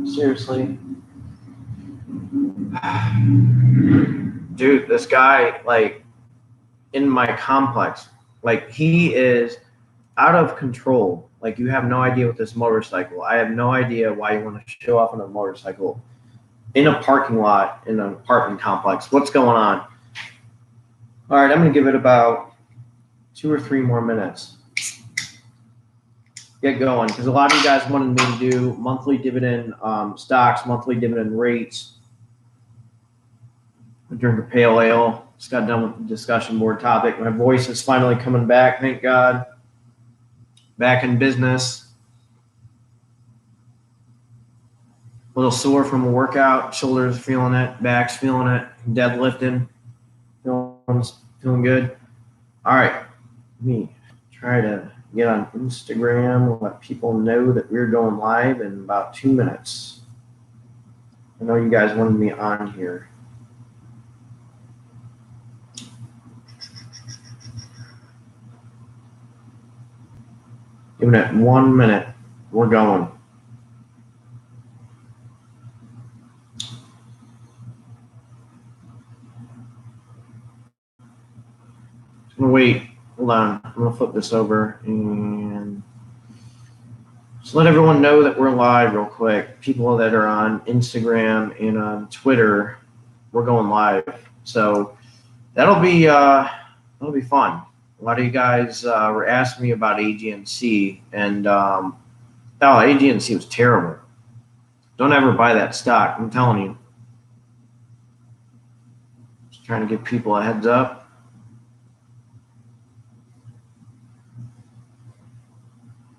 Seriously. Dude, this guy, like, in my complex, like, he is out of control. Like, you have no idea with this motorcycle. I have no idea why you want to show off on a motorcycle in a parking lot in an apartment complex. What's going on? All right, I'm going to give it about 2 or 3 more minutes. Get going, because a lot of you guys wanted me to do monthly dividend stocks, monthly dividend rates. I drink a pale ale. Just got done with the discussion board topic. My voice is finally coming back, thank God. Back in business. A little sore from a workout. Shoulders feeling it. Back's feeling it. Deadlifting. Feeling good. All right. Let me try to get on Instagram, let people know that we're going live in about 2 minutes. I know you guys wanted me on here. Giving it 1 minute. We're going. I'm gonna wait. Hold on. I'm gonna flip this over and just let everyone know that we're live real quick. People that are on Instagram and on Twitter, we're going live. So that'll be fun. A lot of you guys were asking me about AGNC, and AGNC was terrible. Don't ever buy that stock. I'm telling you. Just trying to give people a heads up.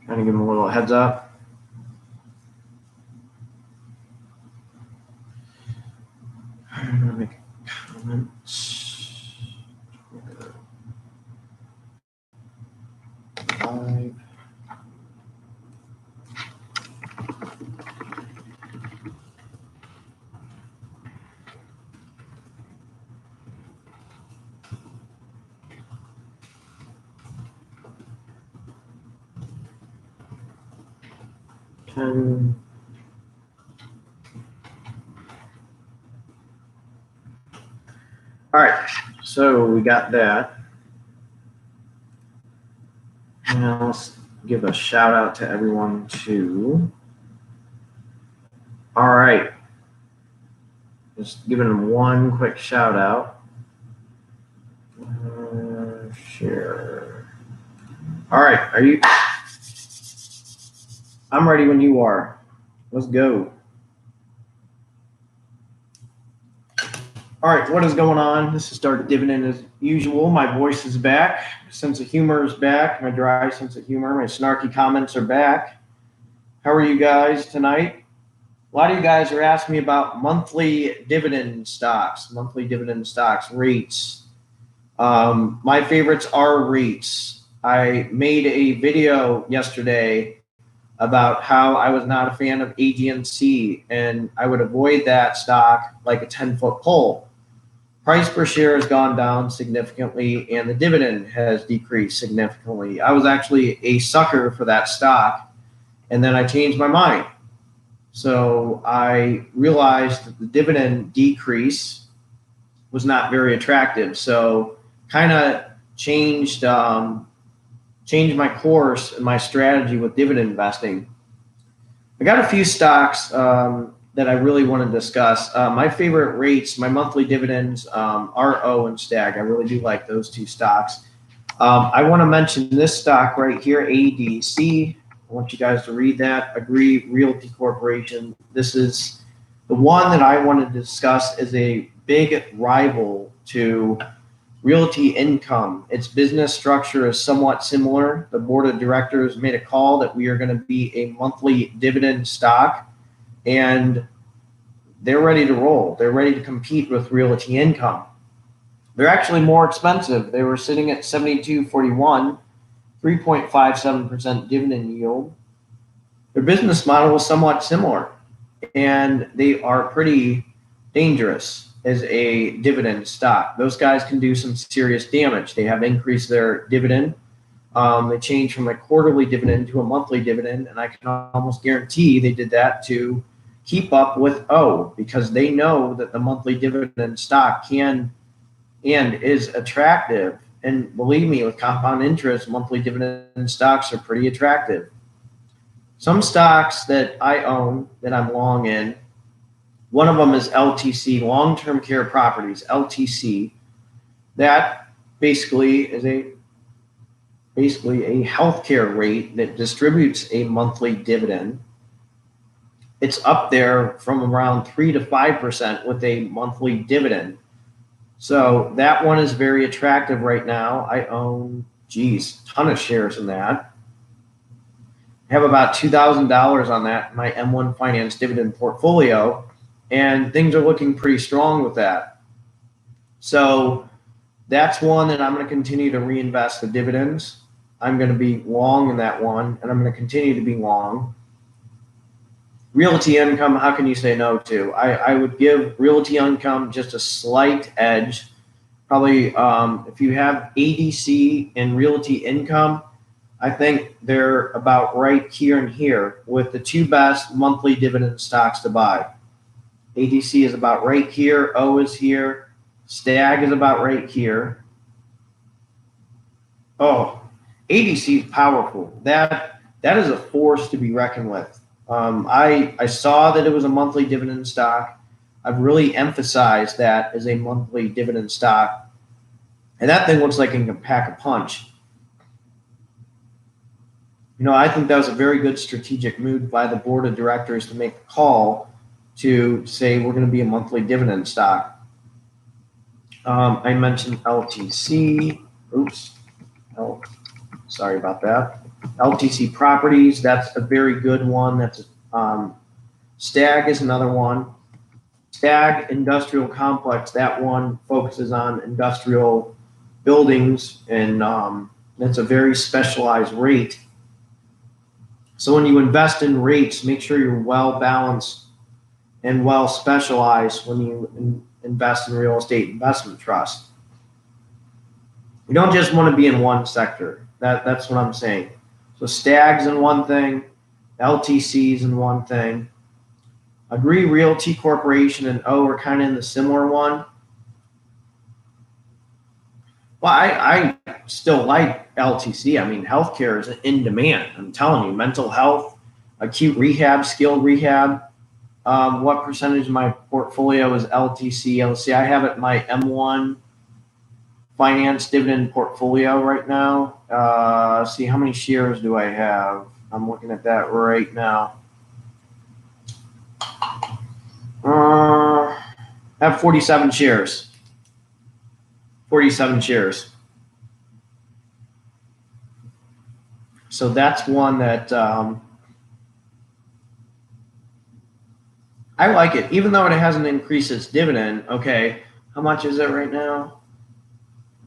Trying to give them a little heads up. I'm gonna make comments. Live. All right, so we got that. Now let's give a shout out to everyone too. All right, just giving them one quick shout out. Share. All right, are you? I'm ready when you are. Let's go. All right, what is going on? This is Dark Dividend as usual. My voice is back. My sense of humor is back. My dry sense of humor. My snarky comments are back. How are you guys tonight? A lot of you guys are asking me about monthly dividend stocks, REITs. My favorites are REITs. I made a video yesterday about how I was not a fan of AGNC, and I would avoid that stock like a 10-foot pole. Price per share has gone down significantly, and the dividend has decreased significantly. I was actually a sucker for that stock, and then I changed my mind. So I realized that the dividend decrease was not very attractive. So kind of changed my course and my strategy with dividend investing. I got a few stocks that I really want to discuss. My favorite rates, my monthly dividends, RO and stag. I really do like those two stocks. I want to mention this stock right here, ADC. I want you guys to read that. Agree Realty Corporation. This is the one that I wanted to discuss as a big rival to Realty Income. Its business structure is somewhat similar. The board of directors made a call that we are going to be a monthly dividend stock, and they're ready to roll. They're ready to compete with Realty Income. They're actually more expensive. They were sitting at $72.41, 3.57% dividend yield. Their business model was somewhat similar, and they are pretty dangerous as a dividend stock. Those guys can do some serious damage. They have increased their dividend They changed from a quarterly dividend to a monthly dividend, and I can almost guarantee they did that to keep up with O, because they know that the monthly dividend stock can and is attractive. And believe me, with compound interest, monthly dividend stocks are pretty attractive. Some stocks that I own that I'm long in, one of them is LTC, Long-Term Care Properties, LTC. That basically is a healthcare rate that distributes a monthly dividend. It's up there from around 3 to 5% with a monthly dividend. So that one is very attractive right now. I own, a ton of shares in that. I have about $2,000 on that in my M1 Finance dividend portfolio, and things are looking pretty strong with that. So that's one that I'm going to continue to reinvest the dividends. I'm going to be long in that one, and I'm going to continue to be long. Realty income, how can you say no to? I would give realty income just a slight edge. Probably if you have ADC and realty income, I think they're about right here and here with the two best monthly dividend stocks to buy. ADC is about right here. O is here. Stag is about right here. Oh, ADC is powerful. That is a force to be reckoned with. I saw that it was a monthly dividend stock. I've really emphasized that as a monthly dividend stock. And that thing looks like it can pack a punch. I think that was a very good strategic move by the board of directors to make a call to say we're going to be a monthly dividend stock. I mentioned LTC. Oops. Oh, sorry about that. LTC Properties, that's a very good one. That's Stag is another one. Stag Industrial Complex, that one focuses on industrial buildings, and that's a very specialized rate. So when you invest in rates, make sure you're well balanced and well specialized when you invest in real estate investment trust. You don't just want to be in one sector. That's what I'm saying. So Stag's in one thing, LTC's in one thing. Agree Realty Corporation and O are kind of in the similar one. Well, I still like LTC. I mean, healthcare is in demand. I'm telling you, mental health, acute rehab, skilled rehab. What percentage of my portfolio is LTC? Let's see, I have it in my M1 Finance dividend portfolio right now. See, how many shares do I have? I'm looking at that right now. I have 47 shares. 47 shares. So that's one that I like it, even though it hasn't increased its dividend. Okay, how much is it right now?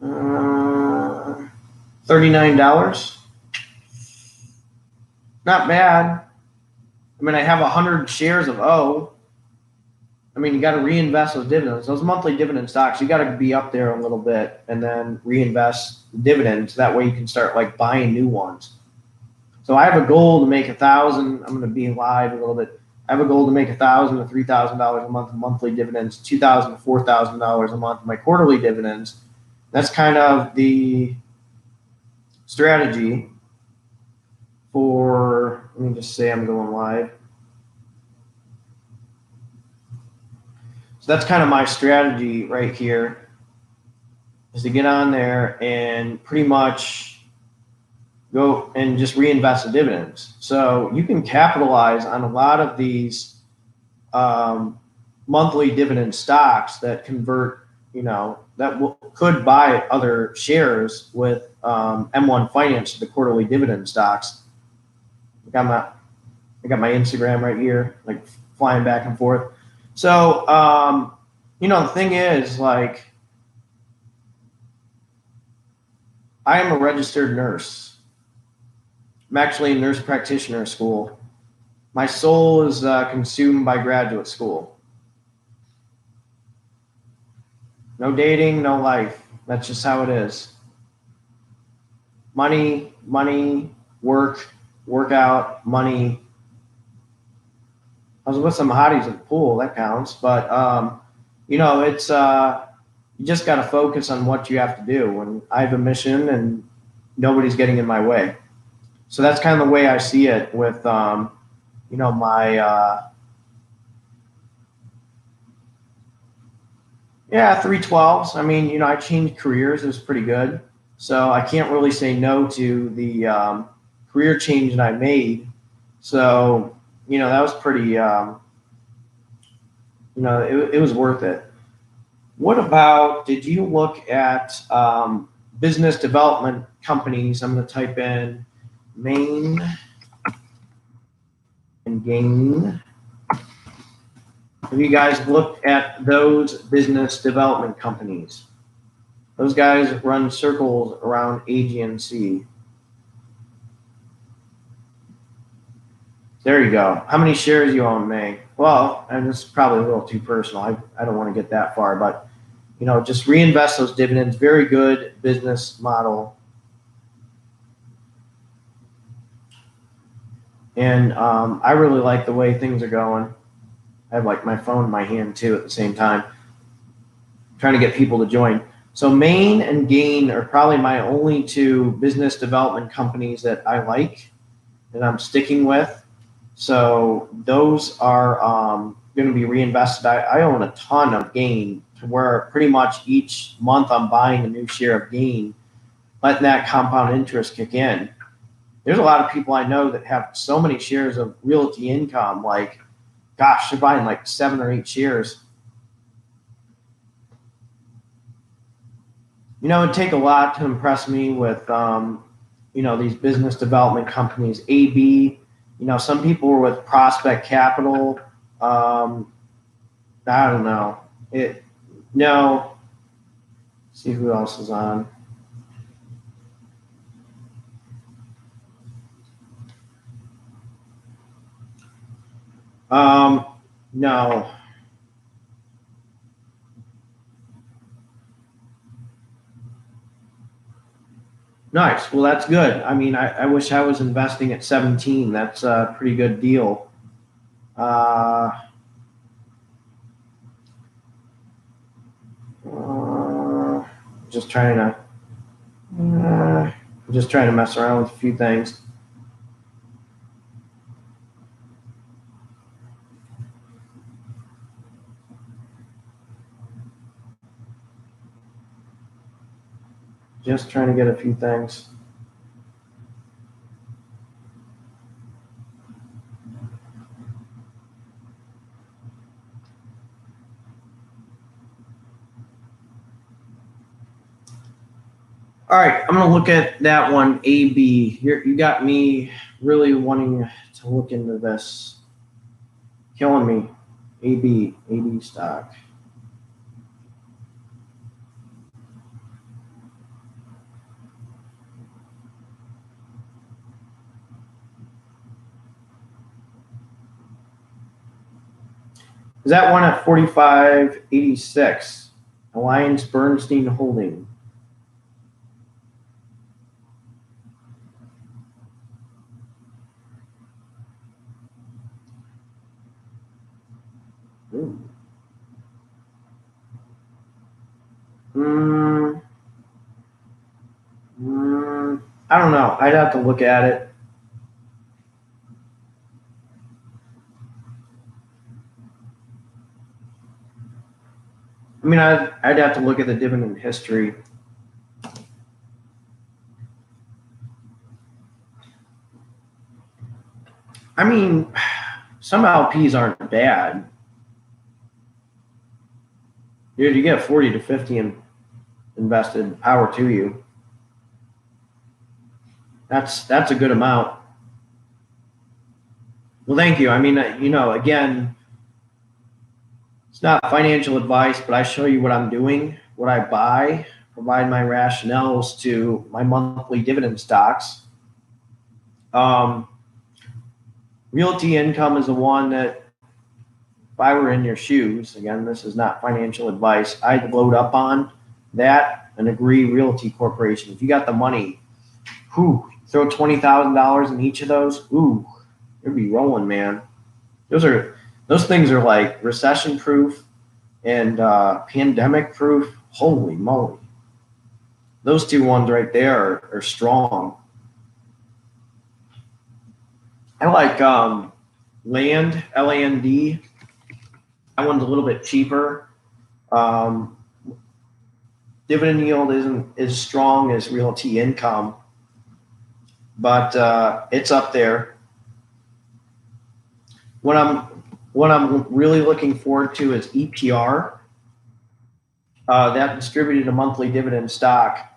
$39. Not bad. I mean, I have 100 shares of O. I mean, you got to reinvest those dividends. Those monthly dividend stocks, you got to be up there a little bit and then reinvest dividends. That way you can start like buying new ones. So I have a goal to make 1,000. I'm going to be live a little bit. I have a goal to make $1,000 to $3,000 a month in monthly dividends, $2,000 to $4,000 a month in my quarterly dividends. That's kind of the strategy for, let me just say I'm going live. So that's kind of my strategy right here, is to get on there and pretty much go and just reinvest the dividends. So you can capitalize on a lot of these monthly dividend stocks that convert, that could buy other shares with M1 Finance, the quarterly dividend stocks. I got my Instagram right here, like flying back and forth. So, the thing is, like, I am a registered nurse. I'm actually in nurse practitioner school. My soul is consumed by graduate school. No dating, no life. That's just how it is. money, money, workout, money. I was with some hotties at the pool, that counts. But it's you just got to focus on what you have to do. And I have a mission, and nobody's getting in my way. So that's kind of the way I see it with my 312s. I mean, I changed careers. It was pretty good. So I can't really say no to the career change that I made. So, that was pretty, it was worth it. What about, did you look at business development companies? I'm going to type in Main and Gain. Have you guys looked at those business development companies? Those guys run circles around AGNC. There you go. How many shares you own, May? Well, and this is probably a little too personal. I don't want to get that far, but just reinvest those dividends. Very good business model. And I really like the way things are going. I have like my phone in my hand too at the same time, trying to get people to join. So Main and Gain are probably my only two business development companies that I like that I'm sticking with. So those are going to be reinvested. I own a ton of Gain, to where pretty much each month I'm buying a new share of Gain, letting that compound interest kick in. There's a lot of people I know that have so many shares of Realty Income, like, gosh, they're buying like 7 or 8 shares. It'd take a lot to impress me with, these business development companies. AB, some people were with Prospect Capital. I don't know. No. See who else is on. No. Nice. Well, that's good. I mean, I wish I was investing at 17. That's a pretty good deal. Just trying to mess around with a few things. Just trying to get a few things. All right, I'm going to look at that one, AB. You got me really wanting to look into this. Killing me. ABBV Stock. Is that one at 45.86? Alliance Bernstein Holding. I don't know. I'd have to look at it. I mean, I'd have to look at the dividend history. I mean, some LPs aren't bad. Dude, you get 40 to 50 invested, power to you. That's a good amount. Well, thank you. I mean, again, it's not financial advice, but I show you what I'm doing, what I buy, provide my rationales to my monthly dividend stocks. Realty Income is the one that, if I were in your shoes, again, this is not financial advice, I'd load up on that and Agree Realty Corporation. If you got the money, Whew, throw $20,000 in each of those. Ooh, it'd be rolling, man. Those things are like recession proof and pandemic proof. Holy moly. Those two ones right there are strong. I like land, LAND. That one's a little bit cheaper. Dividend yield isn't as strong as realty income, but it's up there. What I'm really looking forward to is EPR. That distributed a monthly dividend stock,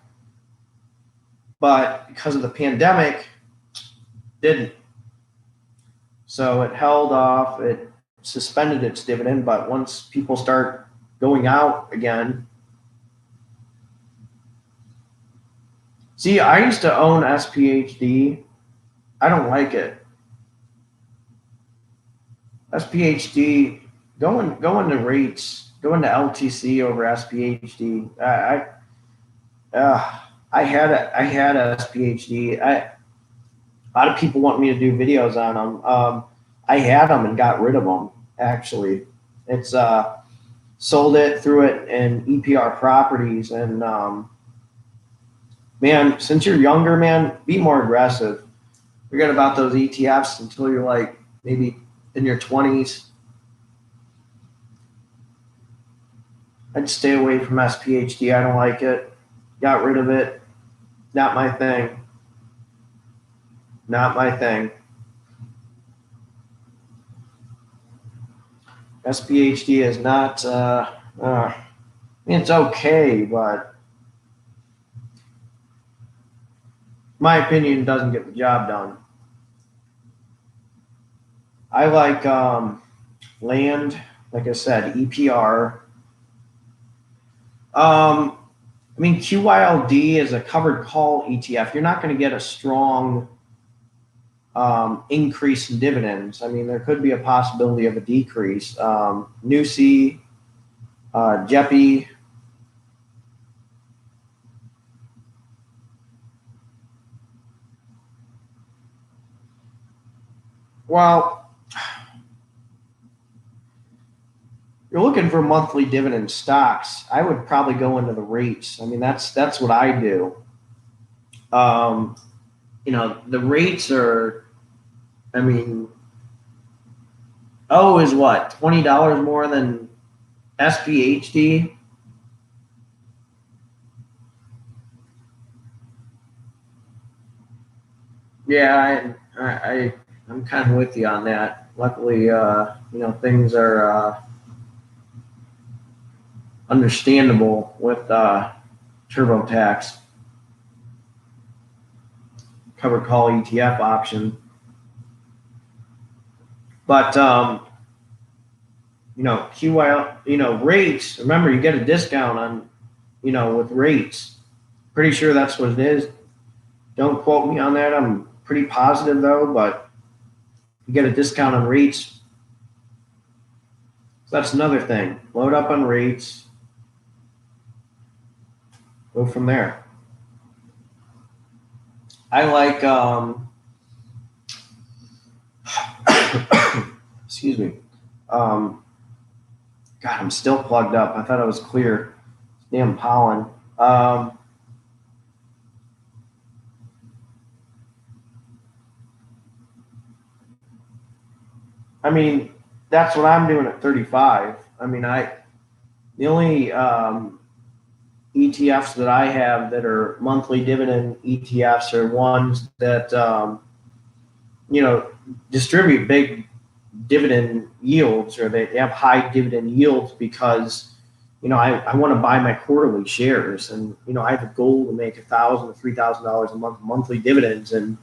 but because of the pandemic, didn't. So it held off. It suspended its dividend, but once people start going out again. See, I used to own SPHD. I don't like it. SPHD, go into REITs, go into LTC over SPHD. I had SPHD. A lot of people want me to do videos on them. I had them and got rid of them. Actually, it's sold it, threw it in EPR properties, and man, since you're younger, man, be more aggressive. Forget about those ETFs until you're like maybe in your 20s. I'd stay away from SPHD. I don't like it. Got rid of it. Not my thing. Not my thing. SPHD is not, I mean, it's okay, but my opinion doesn't get the job done. I like land, like I said, EPR. I mean, QYLD is a covered call ETF. You're not going to get a strong increase in dividends. I mean, there could be a possibility of a decrease. NUSI, JEPI. Well, you're looking for monthly dividend stocks. I would probably go into the REITs. I mean, that's what I do. You know, the REITs are, I mean, O is what, $20 more than SPHD? Yeah, I'm kind of with you on that. Luckily, you know, things are understandable with TurboTax covered call ETF option. But you know, QYL, you know, rates. Remember, you get a discount on, you know, with rates. Pretty sure that's what it is. Don't quote me on that. I'm pretty positive though, but you get a discount on rates. So that's another thing. Load up on rates. Go from there. I like excuse me. God, I'm still plugged up. I thought I was clear. Damn pollen. I mean, that's what I'm doing at 35. I mean, the only ETFs that I have that are monthly dividend ETFs are ones that you know, distribute big dividend yields, or they have high dividend yields because, you know, I want to buy my quarterly shares, and you know, I have a goal to make $1,000 to $3,000 a month monthly dividends, and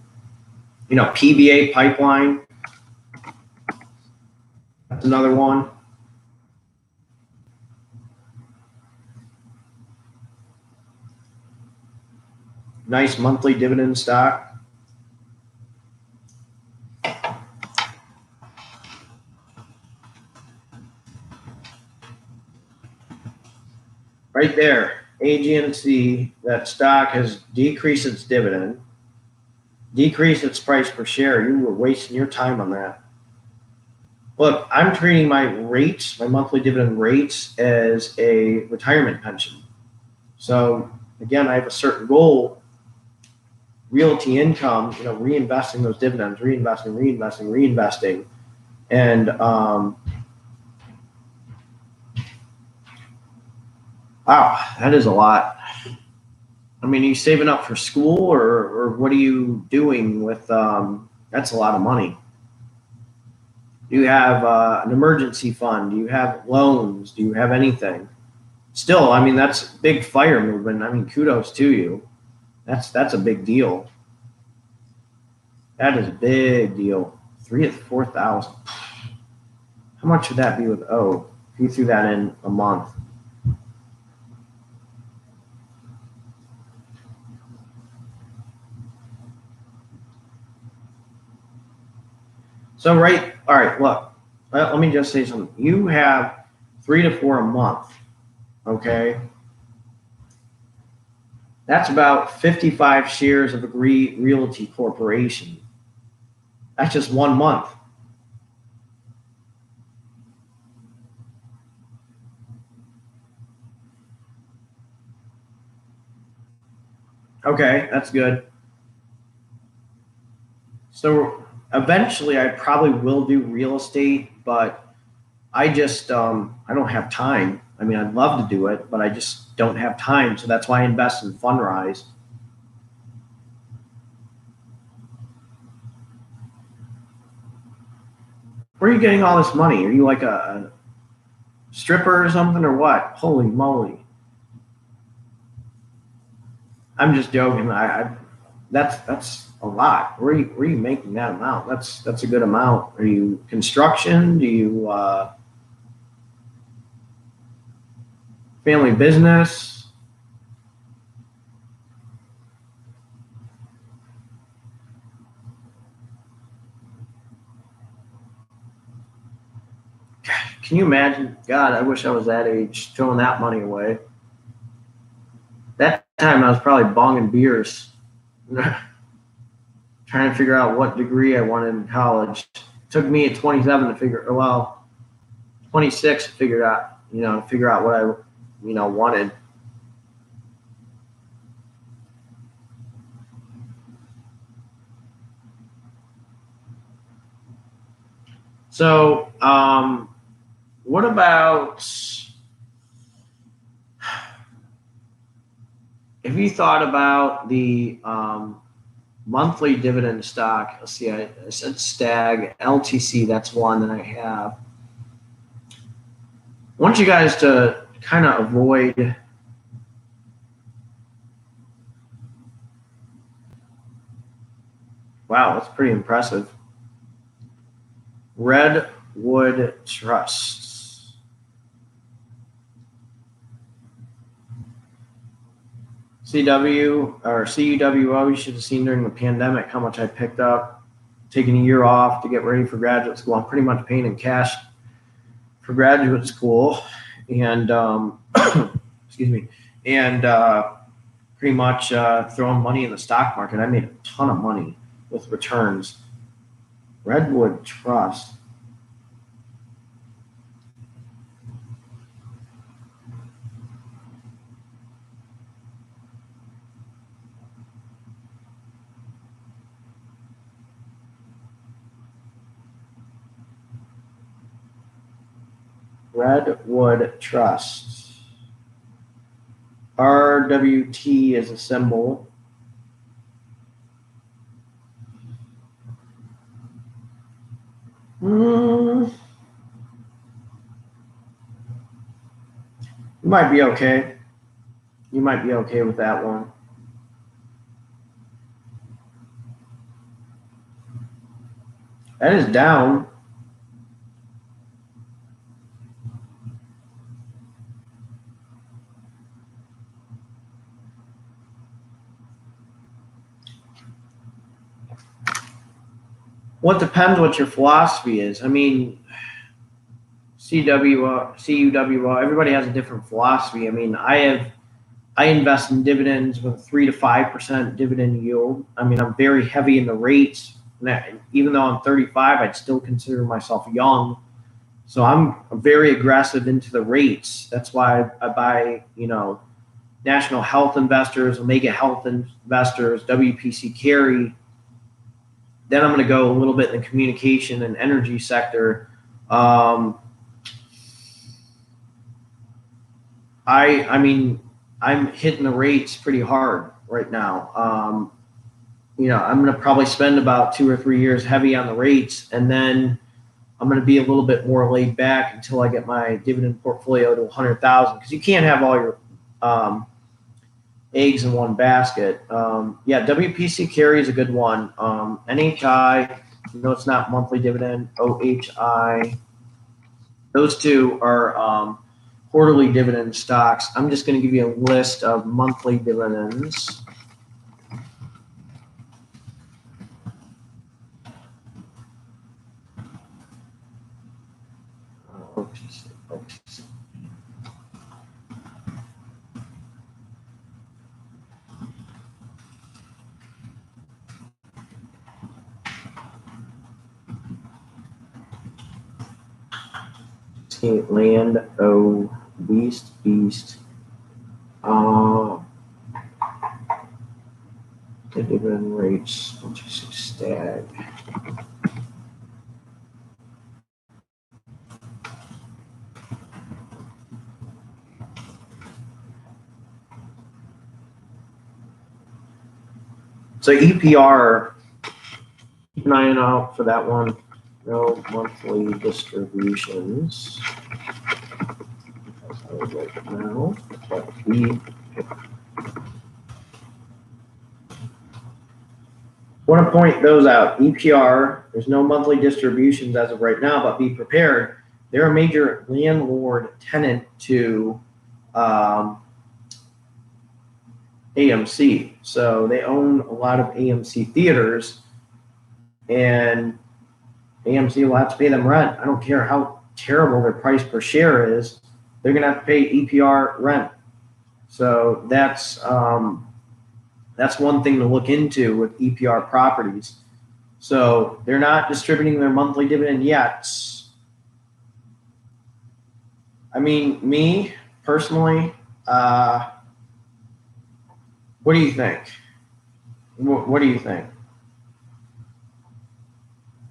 you know, PBA pipeline. That's another one. Nice monthly dividend stock. Right there, AGNC, that stock has decreased its dividend. decrease its price per share. You were wasting your time on that. Look, I'm treating my rates, my monthly dividend rates, as a retirement pension. So again, I have a certain goal, realty income, reinvesting those dividends, reinvesting. And wow, that is a lot. I mean, are you saving up for school, or what are you doing with that's a lot of money. Do you have an emergency fund? Do you have loans? Do you have anything? Still, I mean, that's big fire movement. I mean, kudos to you. That's a big deal. That is a big deal. 4,000. How much would that be with O? If you threw that in a month. So all right, look, let me just say something. You have 3 to 4 a month, okay? That's about 55 shares of Abbvie Realty Corporation. That's just 1 month. Okay, that's good. So eventually I probably will do real estate, but I just I don't have time. I mean, I'd love to do it, but I just don't have time. So that's why I invest in Fundrise. Where are you getting all this money? Are you like a stripper or something, or what? Holy moly! I'm just joking. That's a lot. Where are you making that amount? That's a good amount. Are you construction? Do you family business? Can you imagine? God, I wish I was that age, throwing that money away. That time I was probably bonging beers, trying to figure out what degree I wanted in college. It took me at 27 to 26 to figure out what I, wanted. So, what about if you thought about the monthly dividend stock? Let's see, I said stag, LTC, that's one that I have. I want you guys to kind of avoid wow, that's pretty impressive. Redwood Trusts. CUWO, you should have seen during the pandemic how much I picked up, taking a year off to get ready for graduate school. I'm pretty much paying in cash for graduate school, and excuse me, and pretty much throwing money in the stock market. I made a ton of money with returns. Redwood Trust. Redwood Trust. RWT is a symbol. You might be okay. You might be okay with that one. That is down. Well, it depends what your philosophy is. I mean, CUWO, everybody has a different philosophy. I mean, I have I invest in dividends with a 3 to 5% dividend yield. I mean, I'm very heavy in the rates. Even though I'm 35, I'd still consider myself young. So I'm very aggressive into the rates. That's why I buy, National Health Investors, Omega Health Investors, WPC Carry. Then I'm going to go a little bit in the communication and energy sector. I mean, I'm hitting the rates pretty hard right now. I'm going to probably spend about 2 or 3 years heavy on the rates, and then I'm going to be a little bit more laid back until I get my dividend portfolio to 100,000, because you can't have all your eggs in one basket. WPC carry is a good one. NHI, it's not monthly dividend. OHI, those two are quarterly dividend stocks. I'm just going to give you a list of monthly dividends. Land, beast. Dividend rates, stag. So EPR, keep an eye out for that one. No monthly distributions right now, but we want to point those out. EPR, there's no monthly distributions as of right now, but be prepared. They're a major landlord tenant to AMC. So they own a lot of AMC theaters, and AMC will have to pay them rent. I don't care how terrible their price per share is. They're going to have to pay EPR rent. So that's one thing to look into with EPR properties. So they're not distributing their monthly dividend yet. I mean, me personally, what do you think? What do you think?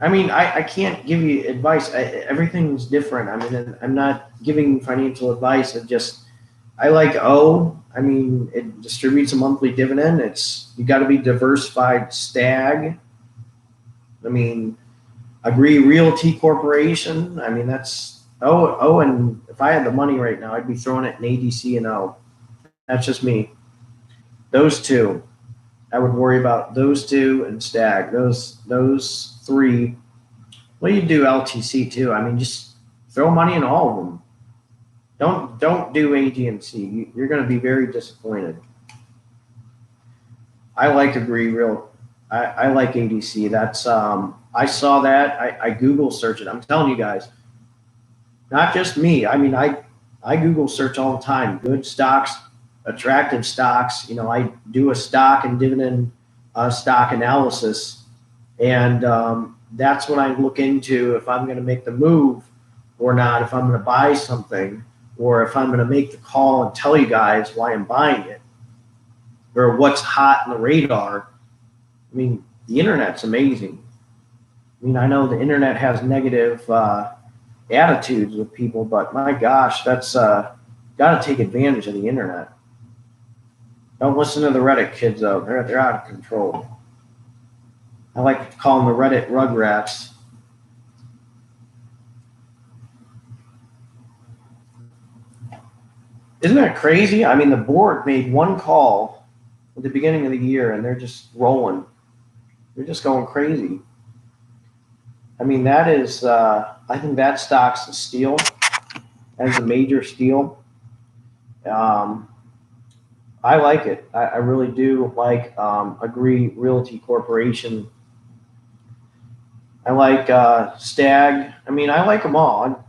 I mean, I can't give you advice. Everything's different. I mean, I'm not giving financial advice. I like I mean, it distributes a monthly dividend. You got to be diversified stag. I mean, Abbvie Realty Corporation. I mean, that's and if I had the money right now, I'd be throwing it in ADC and O. That's just me. Those two, I would worry about those two and stag. Those three. Well, you do LTC too. I mean, just throw money in all of them. Don't do AGNC. You're going to be very disappointed. I like Abbvie I like ADC. That's I saw that. I Google search it. I'm telling you guys, not just me. I mean, I Google search all the time. Good stocks, attractive stocks. I do a stock and dividend stock analysis, and that's when I look into if I'm going to make the move or not, if I'm going to buy something, or if I'm going to make the call and tell you guys why I'm buying it, or what's hot in the radar. I mean, the internet's amazing. I mean, I know the internet has negative attitudes with people, but my gosh, that's got to take advantage of the internet. Don't listen to the Reddit kids, though. They're out of control. I like to call them the Reddit rugrats. Isn't that crazy? I mean, the board made one call at the beginning of the year, and they're just rolling. They're just going crazy. I mean, that is, I think that stock's a steal. That is a major steal. I like it. I really do like Abbvie Realty Corporation. I like Stag. I mean, I like them all.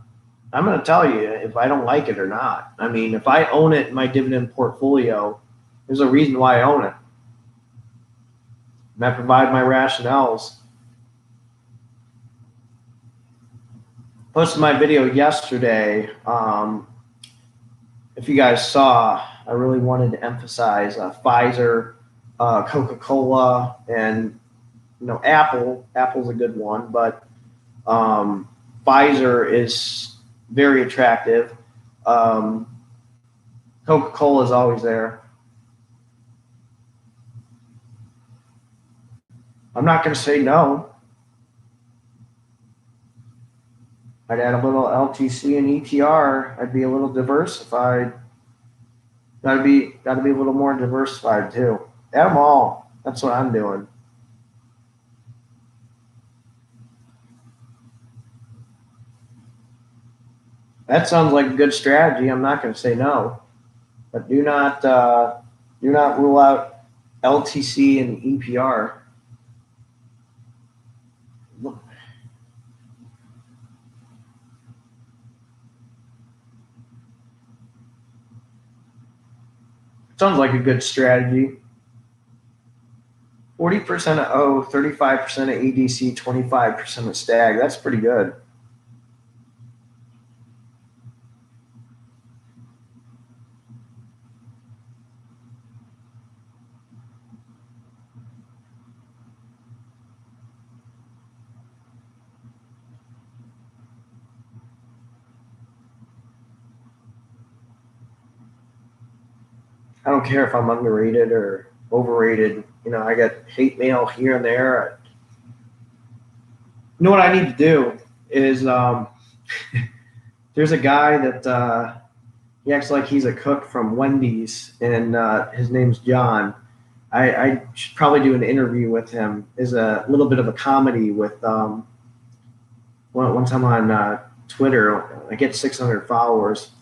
I'm going to tell you if I don't like it or not. I mean, if I own it in my dividend portfolio, there's a reason why I own it. And I provide my rationales. Posted my video yesterday. If you guys saw, I really wanted to emphasize Pfizer, Coca-Cola, and Apple. Apple's a good one, but Pfizer is very attractive. Coca-Cola is always there. I'm not going to say no. I'd add a little LTC and ETR. I'd be a little diversified. Got to be a little more diversified too. Add them all. That's what I'm doing. That sounds like a good strategy. I'm not going to say no, but do not rule out LTC and EPR. Sounds like a good strategy. 40% of O, 35% of ADC, 25% of stag. That's pretty good. I don't care if I'm underrated or overrated. I get hate mail here and there. You know what I need to do is there's a guy that he acts like he's a cook from Wendy's, and his name's John. I should probably do an interview with him. Is a little bit of a comedy with one time on Twitter. I get 600 followers.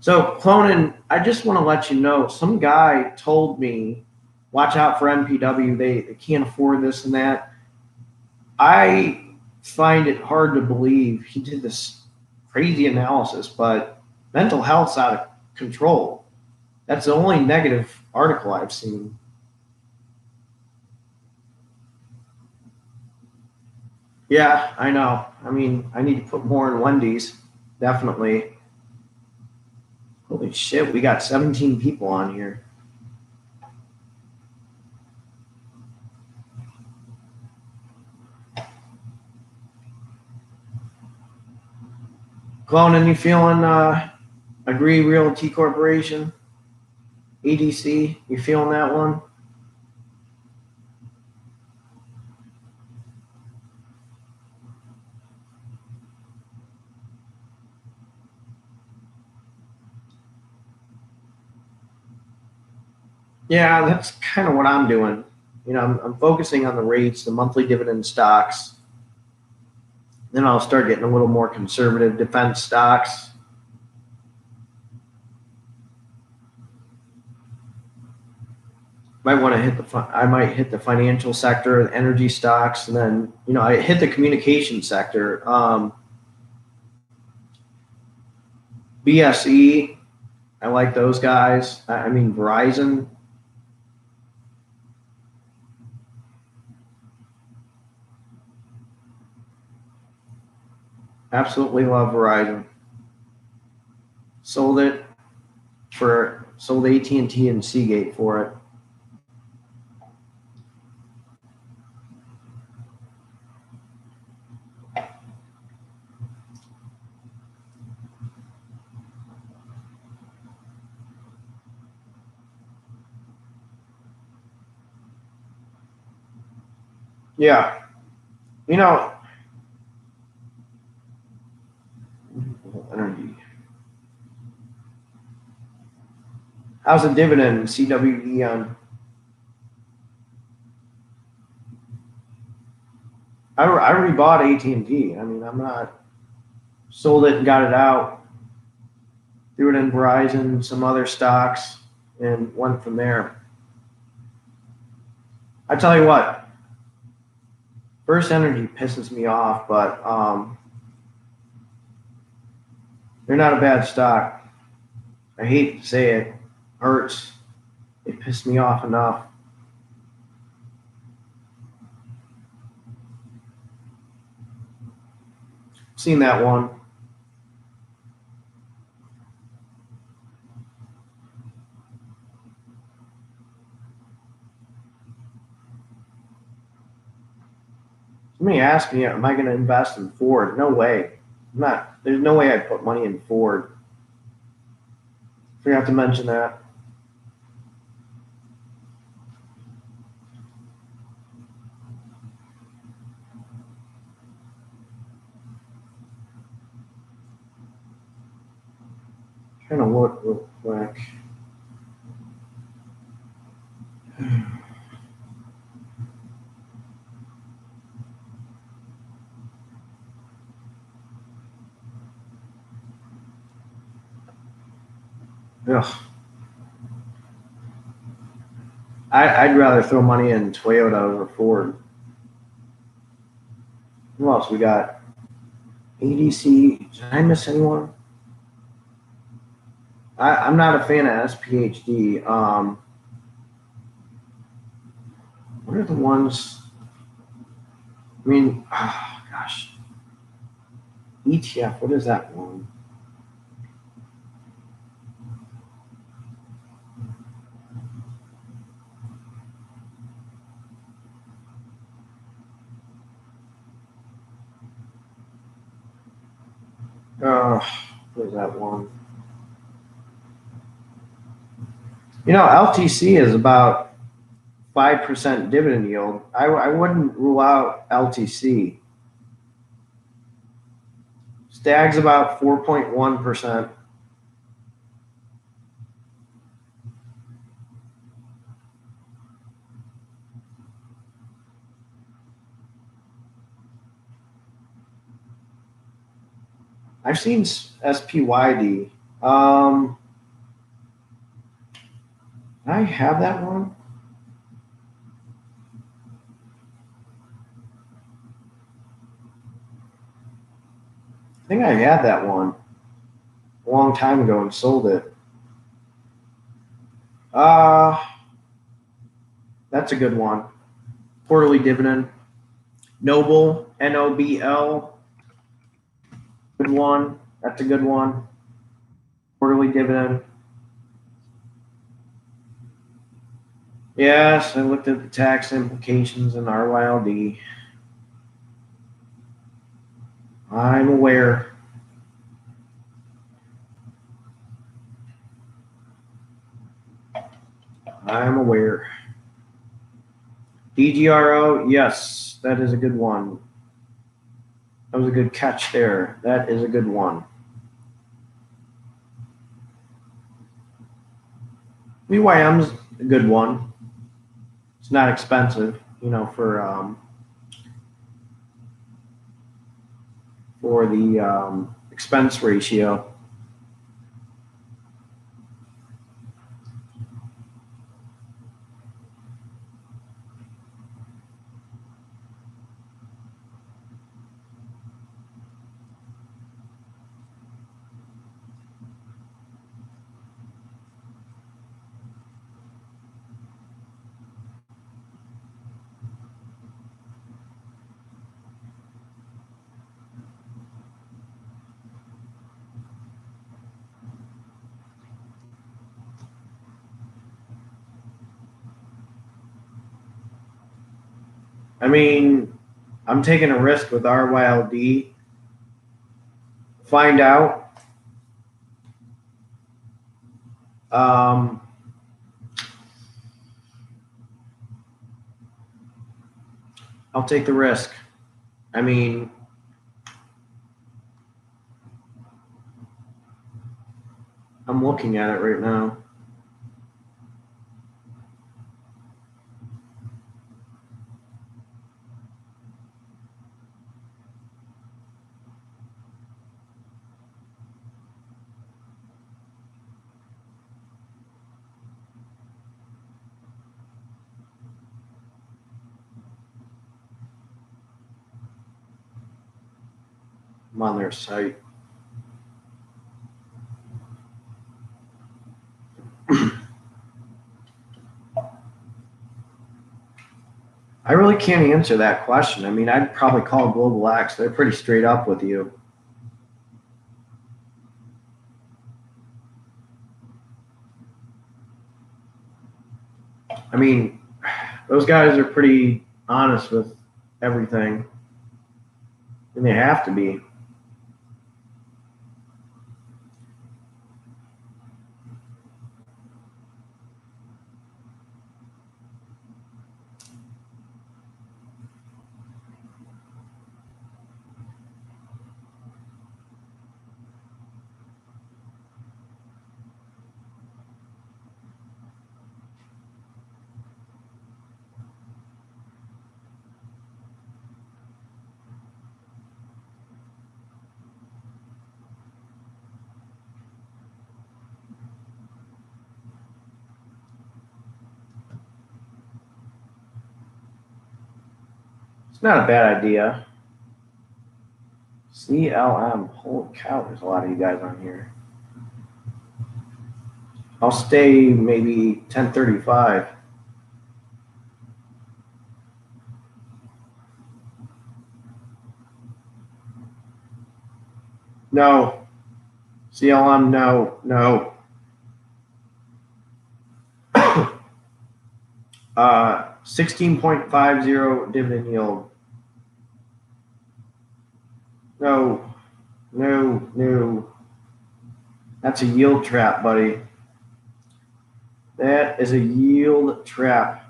So, Clonin, I just want to let you know, some guy told me, watch out for MPW. They can't afford this and that. I find it hard to believe he did this crazy analysis, but mental health's out of control. That's the only negative article I've seen. Yeah, I know. I mean, I need to put more in Wendy's, definitely. Holy shit, we got 17 people on here. Clonin, you feeling Agree Realty Corporation? EDC, you feeling that one? Yeah, that's kind of what I'm doing. I'm focusing on the rates, the monthly dividend stocks. Then I'll start getting a little more conservative defense stocks. Might want to I might hit the financial sector, the energy stocks, and then I hit the communication sector. BSE, I like those guys. I mean Verizon. Absolutely love Verizon. Sold AT&T and Seagate for it. Yeah. Energy. How's the dividend CWE on? I already bought AT&T. I mean, I'm not sold it and got it out. Threw it in Verizon, some other stocks, and went from there. I tell you what, First Energy pisses me off, but They're not a bad stock. I hate to say it. Hurts. They pissed me off enough. Seen that one. Somebody asked me, am I going to invest in Ford? No way. I'm not. There's no way I'd put money in Ford. Forgot to mention that. Trying to look real quick. Ugh. I'd rather throw money in Toyota over Ford. Who else we got? ADC. Did I miss anyone? I'm not a fan of SPHD. What are the ones? I mean, oh, gosh. ETF. What is that one? What is that one? You know, LTC is about 5% dividend yield. I wouldn't rule out LTC. Stag's about 4.1%. I've seen SPYD. I have that one. I think I had that one a long time ago and sold it. That's a good one. Quarterly dividend. Noble, NOBL. Good one. That's a good one. Quarterly dividend. Yes, I looked at the tax implications in RYLD. I'm aware. I'm aware. DGRO, yes, that is a good one. That was a good catch there. That is a good one. BYM's a good one. It's not expensive, you know, for the expense ratio. I mean, I'm taking a risk with RYLD. Find out. I'll take the risk. I mean, I'm looking at it right now. I'm on their site. can't answer that question. I mean, I'd probably call Global X. They're pretty straight up with you. I mean, those guys are pretty honest with everything, and they have to be. It's not a bad idea. CLM, holy cow, there's a lot of you guys on here. I'll stay maybe 1035. No. CLM, no. 16.50 dividend yield. No. That's a yield trap, buddy. That is a yield trap.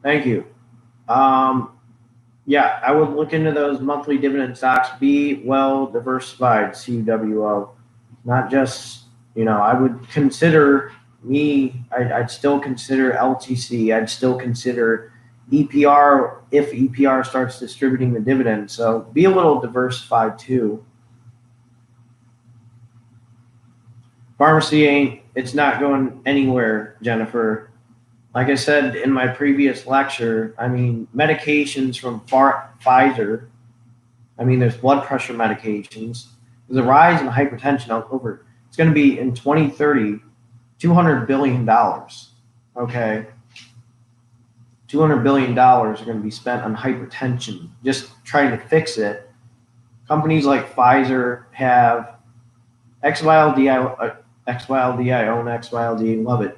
Thank you. Yeah, I would look into those monthly dividend stocks. Be well diversified, CUWO. Not just, I would consider I'd still consider LTC. I'd still consider EPR if EPR starts distributing the dividend. So be a little diversified too. Pharmacy it's not going anywhere, Jennifer. Like I said in my previous lecture, I mean, medications from Pfizer, I mean, there's blood pressure medications. There's a rise in hypertension over, it's going to be in 2030, $200 billion, okay? $200 billion are going to be spent on hypertension, just trying to fix it. Companies like Pfizer have XYLD, I own XYLD, love it.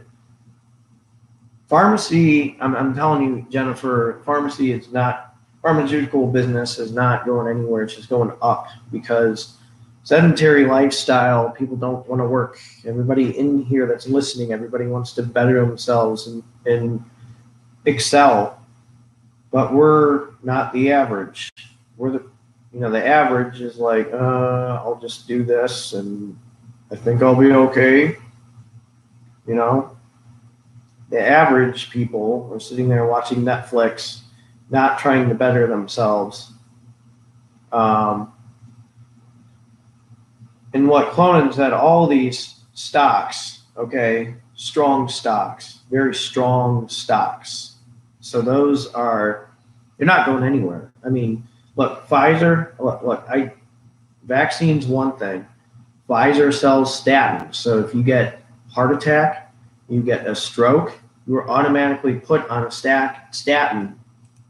Pharmacy, I'm telling you, Jennifer, pharmaceutical business is not going anywhere. It's just going up because sedentary lifestyle, people don't want to work. Everybody in here that's listening, everybody wants to better themselves and excel. But we're not the average. We're the average is like, I'll just do this and I think I'll be okay. The average people are sitting there watching Netflix, not trying to better themselves. And what Clonan said, all these stocks, okay, strong stocks, very strong stocks. So those they're not going anywhere. I mean, look, Pfizer, vaccine's one thing. Pfizer sells statins. So if you get heart attack, you get a stroke, you are automatically put on a statin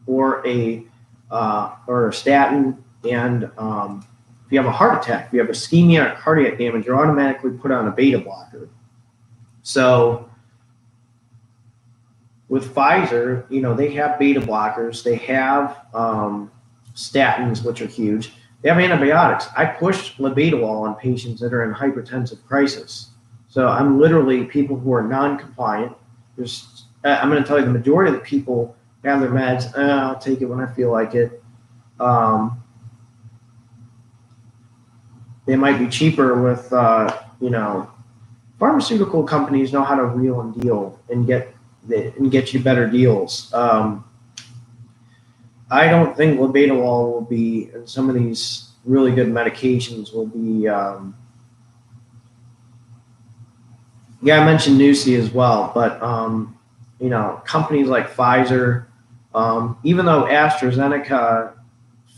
or a statin. And if you have a heart attack, if you have ischemia or cardiac damage, you're automatically put on a beta blocker. So with Pfizer, they have beta blockers. They have statins, which are huge. They have antibiotics. I push labetalol on patients that are in hypertensive crisis. So I'm literally people who are non-compliant. I'm going to tell you the majority of the people have their meds. I'll take it when I feel like it. They might be cheaper with, pharmaceutical companies know how to reel and deal and get you better deals. I don't think labetalol will be, and some of these really good medications will be. I mentioned Nusi as well, but companies like Pfizer, even though AstraZeneca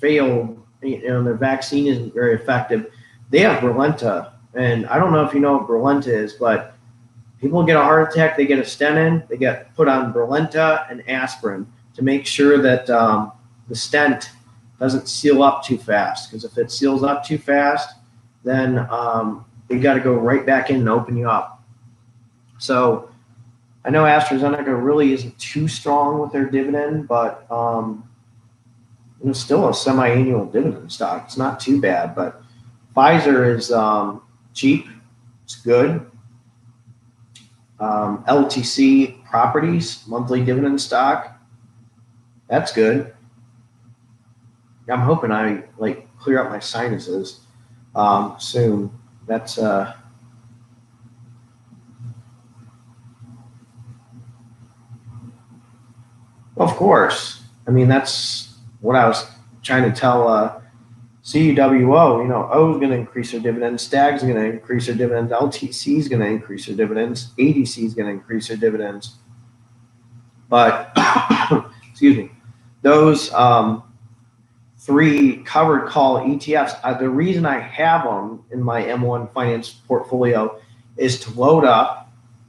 failed, their vaccine isn't very effective, they have Brilinta. And I don't know if you know what Brilinta is, but people get a heart attack, they get a stent in, they get put on Brilinta and aspirin to make sure that the stent doesn't seal up too fast. Because if it seals up too fast, then they got to go right back in and open you up. So I know AstraZeneca really isn't too strong with their dividend, but it's still a semi-annual dividend stock. It's not too bad, but Pfizer is cheap. It's good. LTC Properties, monthly dividend stock. That's good. I'm hoping I clear up my sinuses soon. That's of course. I mean, that's what I was trying to tell CUWO. O is going to increase their dividends. Stag's going to increase their dividends. LTC is going to increase their dividends. ADC is going to increase their dividends. But, excuse me, those three covered call ETFs, the reason I have them in my M1 Finance portfolio is to load up.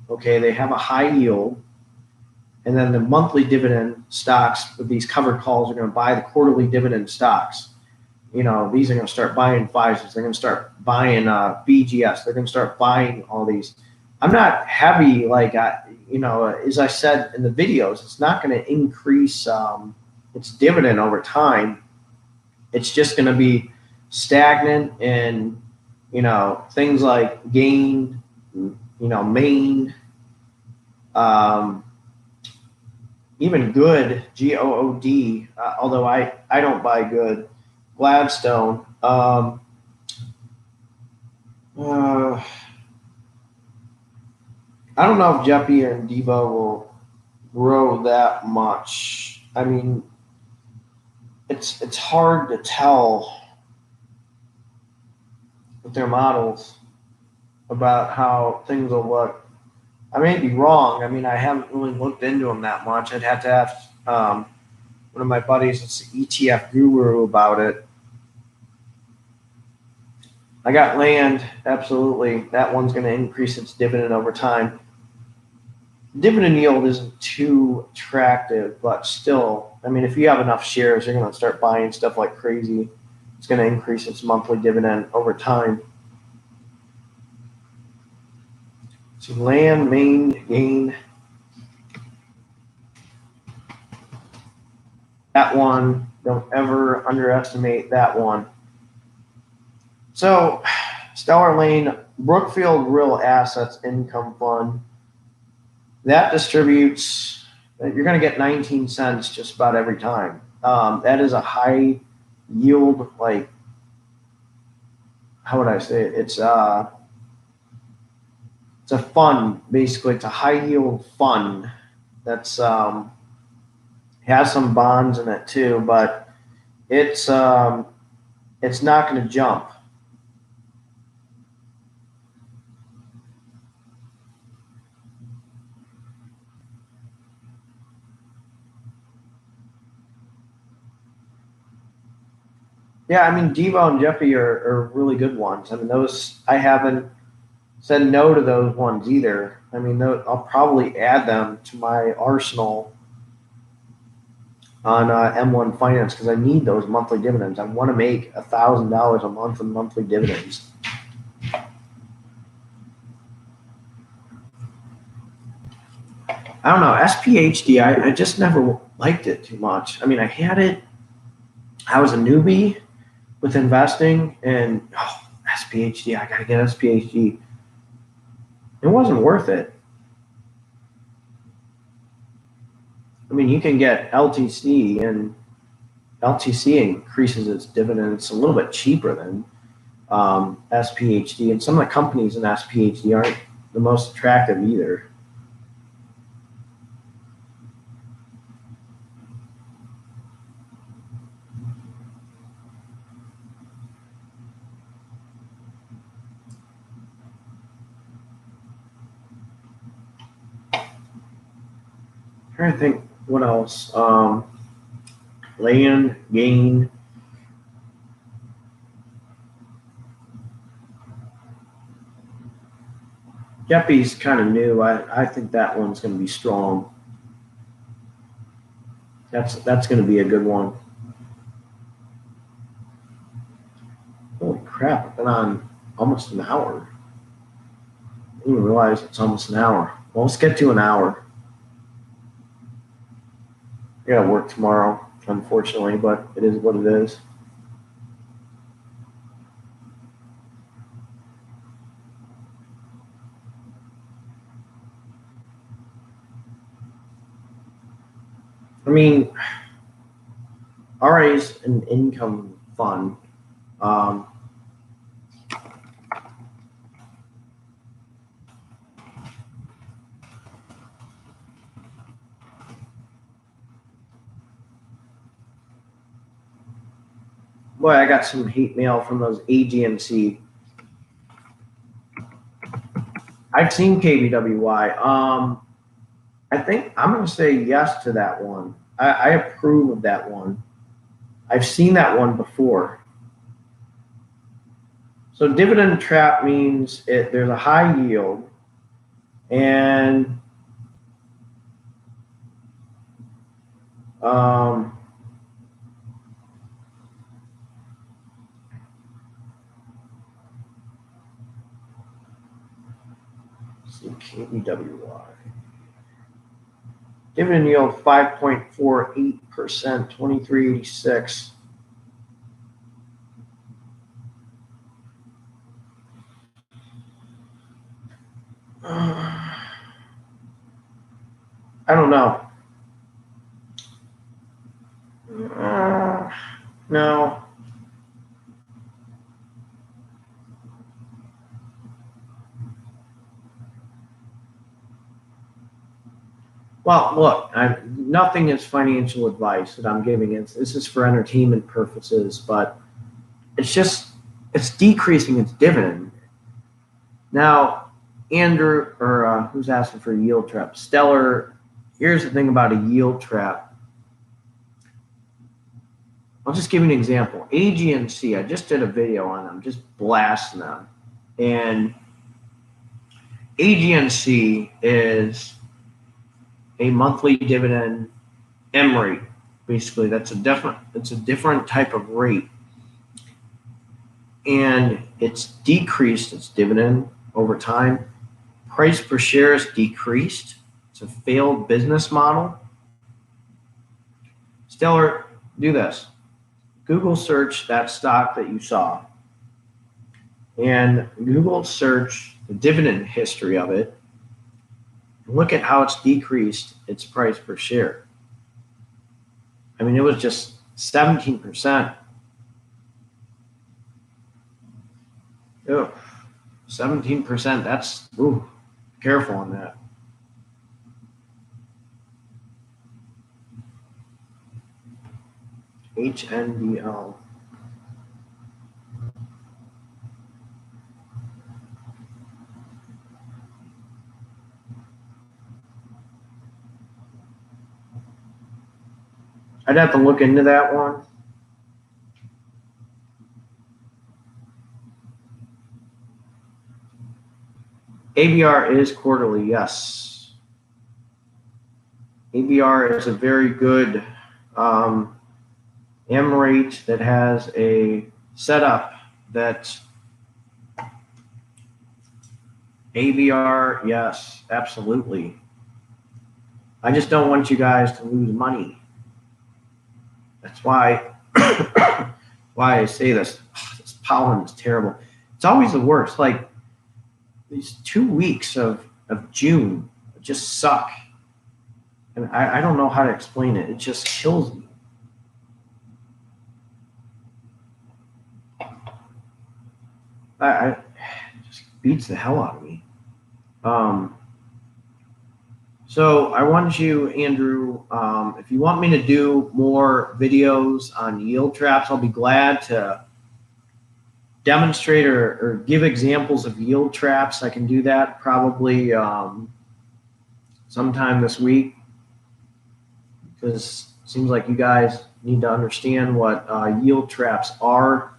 Okay, they have a high yield. And then the monthly dividend stocks with these covered calls are going to buy the quarterly dividend stocks. These are going to start buying Pfizer's. They're going to start buying BGS. They're going to start buying all these. I'm not heavy as I said in the videos, it's not going to increase its dividend over time. It's just going to be stagnant and, things like gained, mained, even good, GOOD, although I don't buy good, Gladstone. I don't know if Jeppy and Devo will grow that much. I mean, it's hard to tell with their models about how things will look. I may be wrong. I mean, I haven't really looked into them that much. I'd have to ask one of my buddies that's the ETF guru about it. I got land, absolutely. That one's going to increase its dividend over time. Dividend yield isn't too attractive, but still, I mean, if you have enough shares, you're going to start buying stuff like crazy. It's going to increase its monthly dividend over time. So land, main, gain. That one, don't ever underestimate that one. So, Stellar Lane, Brookfield Real Assets Income Fund. That distributes, you're going to get 19 cents just about every time. That is a high yield, how would I say it? It's a fund, basically. It's a high yield fund that's has some bonds in it too, but it's not going to jump. Yeah, I mean, Devo and Jeppy are really good ones. I mean, those, I haven't said no to those ones either. I mean, I'll probably add them to my arsenal on M1 Finance because I need those monthly dividends. I want to make $1,000 a month in monthly dividends. I don't know, SPHD, I just never liked it too much. I mean, I had it. I was a newbie with investing, and SPHD, I got to get SPHD. It wasn't worth it. I mean, you can get LTC, and LTC increases its dividend. It's a little bit cheaper than SPHD, and some of the companies in SPHD aren't the most attractive either. trying to think what else. Land gain. Abbvie's kind of new. I think that one's going to be strong. That's going to be a good one. Holy crap! I've been on almost an hour. I didn't even realize it's almost an hour. Well, let's get to an hour. I gotta work tomorrow, unfortunately, but it is what it is. I mean, RA's an income fund. Boy, I got some hate mail from those AGNC. I've seen KBWY. I think I'm going to say yes to that one. I approve of that one. I've seen that one before. So dividend trap means there's a high yield and let's see, KBWY. Dividend yield 5.48%, 2386. I don't know. No. Well, look, nothing is financial advice that I'm giving. This is for entertainment purposes, but it's decreasing its dividend. Now, Andrew, or who's asking for a yield trap? Stellar, here's the thing about a yield trap. I'll just give you an example. AGNC, I just did a video on them, just blasting them. And AGNC is a monthly dividend M rate. Basically, it's a different type of rate. And it's decreased its dividend over time. Price per share is decreased. It's a failed business model. Stellar, do this. Google search that stock that you saw. And Google search the dividend history of it. Look at how it's decreased its price per share. I mean, it was just 17%. Oh, 17%. That's, careful on that. HNDL. I'd have to look into that one. ABR is quarterly, yes. ABR is a very good M rate that has a setup that ABR, yes, absolutely. I just don't want you guys to lose money. That's why I say this. This pollen is terrible. It's always the worst. Like these 2 weeks of June just suck. And I don't know how to explain it. It just kills me. It just beats the hell out of me. So I want you, Andrew, if you want me to do more videos on yield traps, I'll be glad to demonstrate or give examples of yield traps. I can do that probably sometime this week. because it seems like you guys need to understand what yield traps are,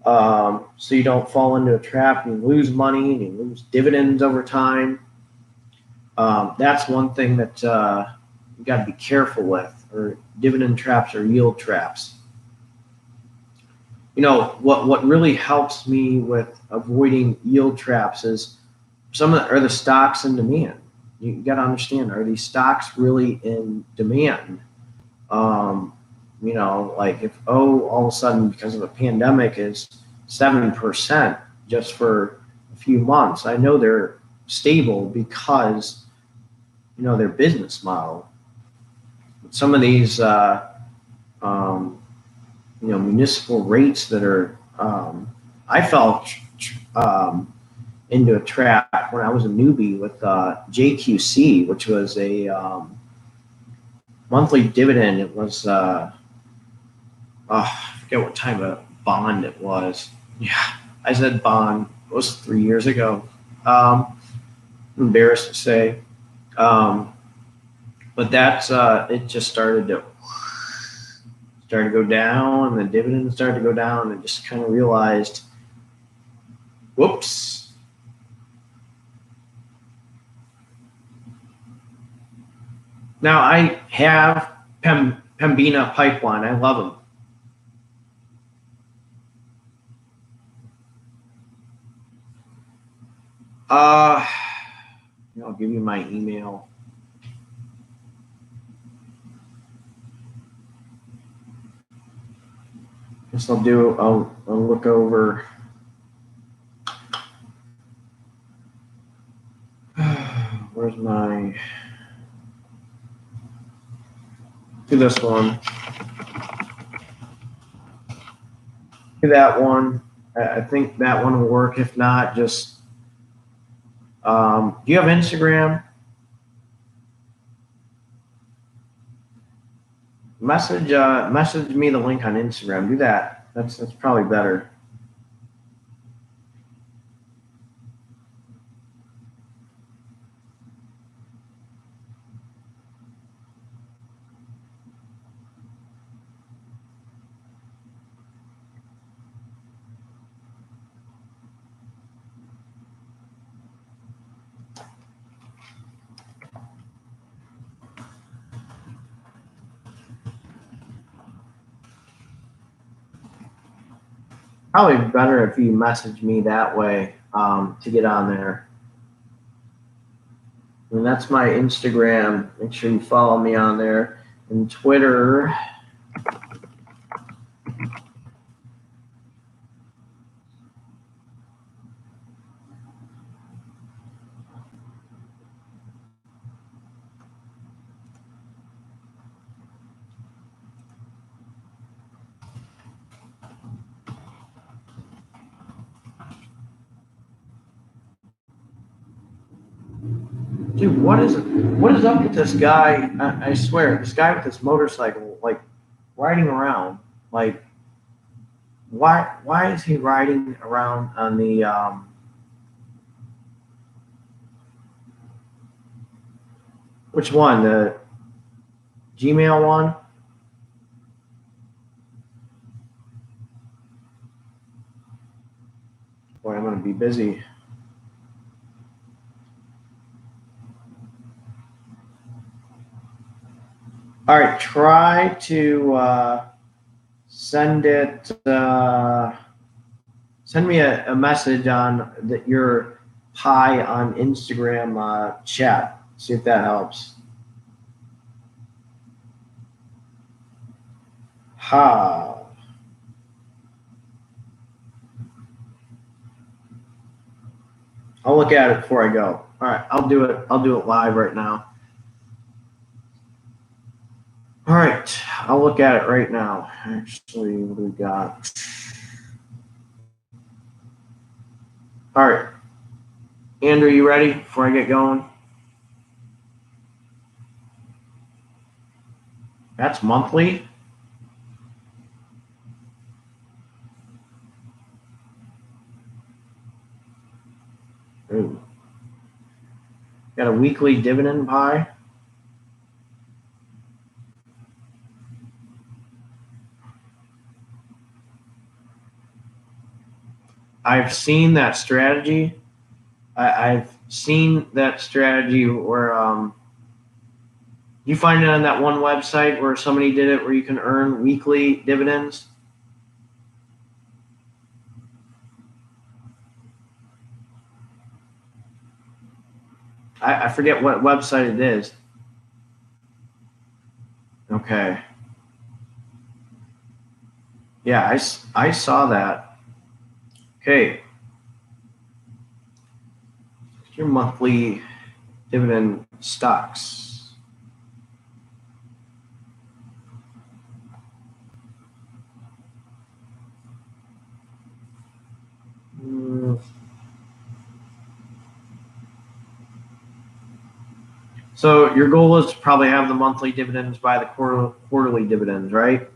so you don't fall into a trap and you lose money and you lose dividends over time. That's one thing that you got to be careful with, or dividend traps or yield traps. You know, what really helps me with avoiding yield traps is are the stocks in demand. You got to understand, are these stocks really in demand? You know, like if all of a sudden because of a pandemic is 7% just for a few months, I know they're stable because their business model. Some of these municipal rates that are I fell into a trap when I was a newbie with JQC, which was a monthly dividend. It was I forget what type of bond it was. Yeah, I said bond. It was 3 years ago. I'm embarrassed to say. But that's it just started to go down, and the dividends started to go down, and just kind of realized, whoops. Now I have Pembina pipeline. I love them. I'll give you my email. Guess I'll look over. Where's my? Do this one. Do that one. I think that one will work. If not, just do you have Instagram? Message me the link on Instagram. Do that. That's probably better. Probably better if you message me that way to get on there. And that's my Instagram. Make sure you follow me on there. And Twitter. Dude, what is up with this guy? I swear, this guy with this motorcycle, like riding around, like why is he riding around on the which one? The Gmail one? Boy, I'm gonna be busy. All right, try to send it. Send me a message on your hi on Instagram chat. See if that helps. Ha. I'll look at it before I go. All right, I'll do it. I'll do it live right now. All right, I'll look at it right now. Actually, what do we got? All right, Andrew, you ready before I get going? That's monthly. Ooh. Got a weekly dividend pie. I've seen that strategy. I've seen that strategy where you find it on that one website where somebody did it where you can earn weekly dividends. I forget what website it is. Okay. Yeah, I saw that. Okay. Your monthly dividend stocks. So your goal is to probably have the monthly dividends by the quarterly dividends, right?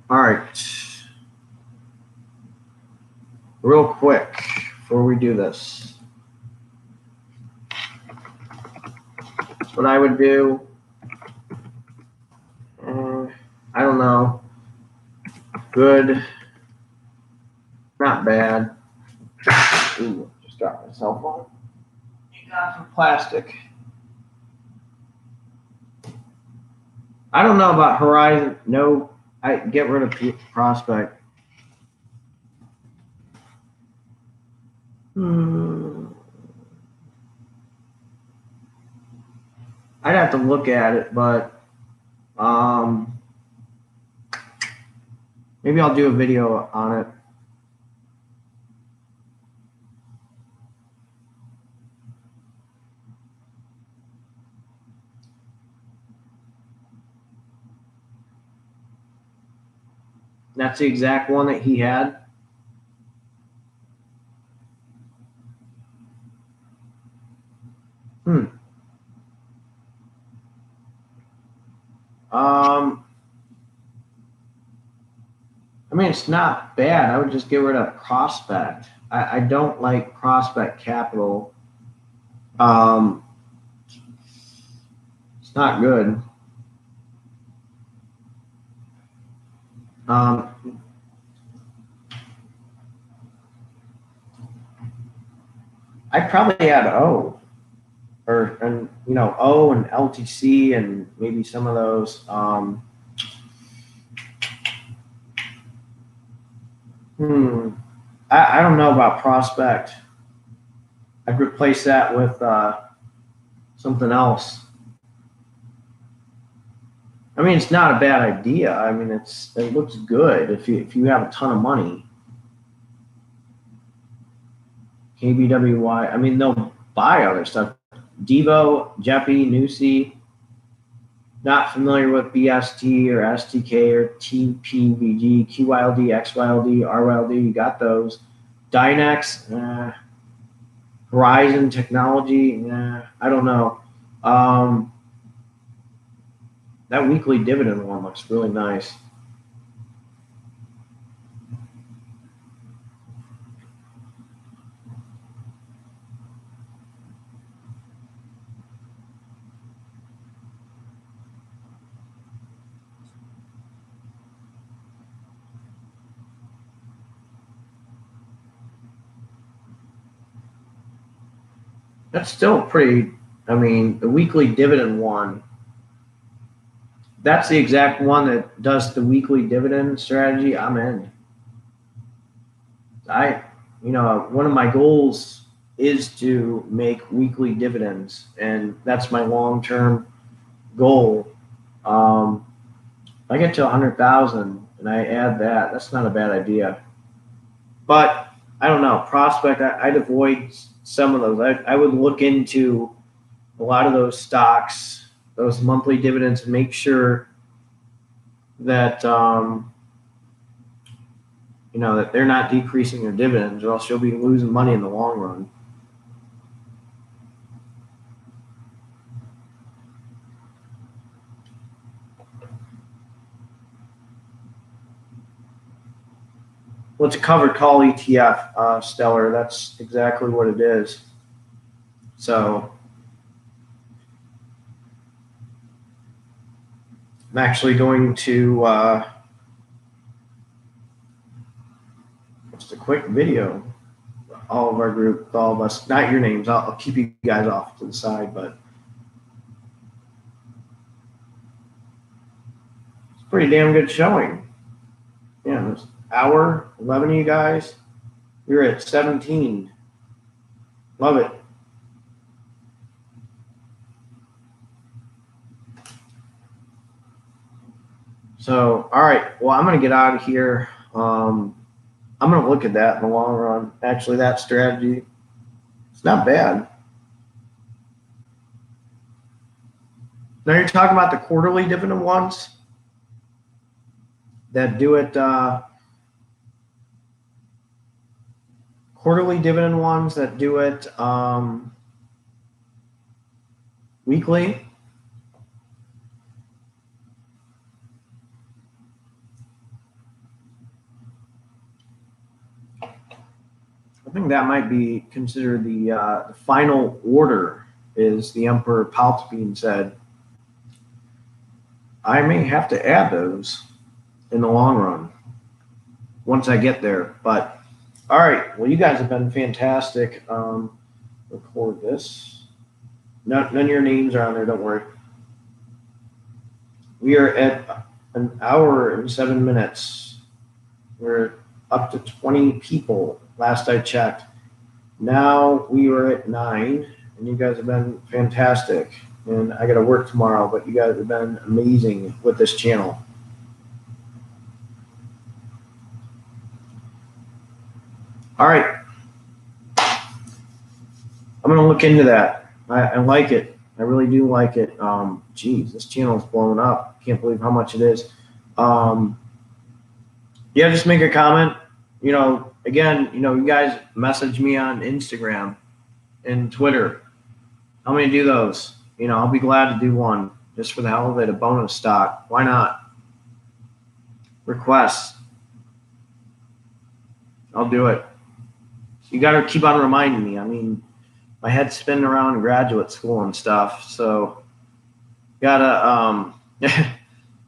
All right. Real quick before we do this, what I would do, I don't know, good, not bad. Ooh, just dropped my cell phone. You got some plastic. I don't know about Horizon. No, I get rid of Prospect. I'd have to look at it, but maybe I'll do a video on it. That's the exact one that he had. I mean, it's not bad. I would just get rid of Prospect. I don't like Prospect Capital. It's not good. I'd probably add O, and O and LTC and maybe some of those. I don't know about Prospect. I'd replace that with something else. I mean, it's not a bad idea. I mean, it looks good if you have a ton of money. KBWY. I mean, they'll buy other stuff. Devo, Jeffy, Nusi. Not familiar with BST or STK or TPVG, QYLD, XYLD, RYLD. You got those. Dynex, Horizon Technology. I don't know. That weekly dividend one looks really nice. That's still pretty. I mean, the weekly dividend one. That's the exact one that does the weekly dividend strategy. I'm in. One of my goals is to make weekly dividends, and that's my long-term goal. If I get to 100,000 and I add that, that's not a bad idea. But I don't know, Prospect, I'd avoid some of those. I would look into a lot of those stocks, those monthly dividends, and make sure that that they're not decreasing their dividends, or else you'll be losing money in the long run. Well, it's a covered call ETF, Stellar. That's exactly what it is. So I'm actually going to just a quick video. All of our group, all of us, not your names. I'll keep you guys off to the side, but it's a pretty damn good showing. Yeah, there's hour, 11 of you guys. You're at 17. Love it. So, all right. Well, I'm going to get out of here. I'm going to look at that in the long run. Actually, that strategy, it's not bad. Now you're talking about the quarterly dividend ones that do it, quarterly dividend ones that do it weekly. I think that might be considered the final order, is the Emperor Palpatine said. I may have to add those in the long run once I get there. But all right, well, you guys have been fantastic. Record this. None of your names are on there, don't worry. We are at an hour and 7 minutes. We're up to 20 people last I checked. Now we are at 9, and you guys have been fantastic. And I got to work tomorrow, but you guys have been amazing with this channel. All right. I'm going to look into that. I like it. I really do like it. Geez, this channel is blowing up. Can't believe how much it is. Yeah, just make a comment. You know, again, you know, you guys message me on Instagram and Twitter. I'm going to do those. You know, I'll be glad to do one just for the hell of it, a bonus stock. Why not? Requests. I'll do it. You got to keep on reminding me. I mean, my head's spinning around in graduate school and stuff, so gotta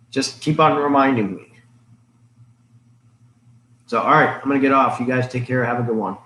just keep on reminding me. So, all right, I'm gonna get off. You guys take care. Have a good one.